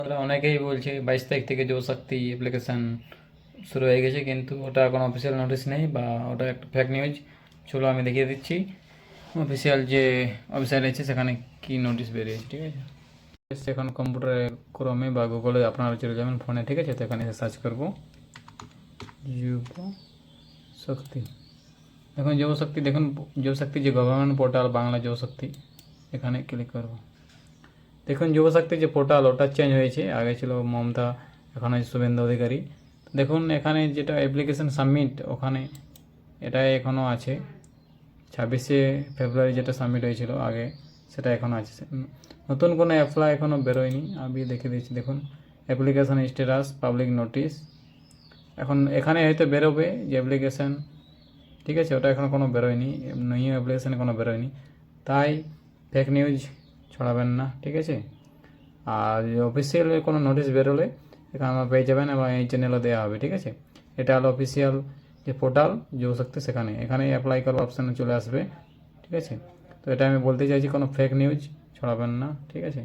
তাহলে অনেকেই বলছে 22 তারিখ থেকে যুবশক্তি অ্যাপ্লিকেশান শুরু হয়ে গেছে, কিন্তু ওটা কোনো অফিসিয়াল নোটিশ নেই বা ওটা একটা ফেক নিউজ। চলো আমি দেখিয়ে দিচ্ছি অফিসিয়াল যে ওয়েবসাইট আছে সেখানে কি নোটিশ বেরিয়েছে, ঠিক আছে। এখন কম্পিউটারে ক্রমে বা গুগলে আপনারা চলে যাবেন ফোনে, ঠিক আছে। তো এখানে সার্চ করবো যুবশক্তি। দেখুন যুবশক্তি, দেখুন যুবশক্তি যে গভর্নমেন্ট পোর্টাল বাংলা যুবশক্তি, এখানে ক্লিক করব। দেখুন যুবশক্তি যে পোর্টাল ওটা চেঞ্জ হয়েছে, আগে ছিল মমতা, এখন আছে শুভেন্দু অধিকারী। দেখুন এখানে যেটা অ্যাপ্লিকেশন সাবমিট, ওখানে এটাই এখনও আছে। 26শে ফেব্রুয়ারি যেটা সাবমিট হয়েছিল আগে, সেটা এখনও আছে। নতুন কোনো অ্যাপ্লাই এখনও বেরোয়নি। আমি দেখে দিচ্ছি, দেখুন অ্যাপ্লিকেশান স্ট্যাটাস পাবলিক নোটিশ। এখন এখানে হয়তো বেরোবে যে অ্যাপ্লিকেশান, ঠিক আছে। ওটা এখনও কোনো বেরোয়নি, নিউ অ্যাপ্লিকেশানে কোনো বেরোয়নি, তাই ফেক নিউজ ছড়াবেন না, ঠিক আছে। আর অফিসিয়াল কোনো নোটিশ বেরোলে এখানে আমরা পেয়ে যাবেন এবং এই চ্যানেলও দেওয়া হবে, ঠিক আছে। এটা হলো অফিসিয়াল যে পোর্টাল যুবশক্তি, সেখানে এখানে অ্যাপ্লাই করার অপশানে চলে আসবে, ঠিক আছে। তো এটা আমি বলতে চাইছি কোনো ফেক নিউজ ছড়াবেন না, ঠিক আছে।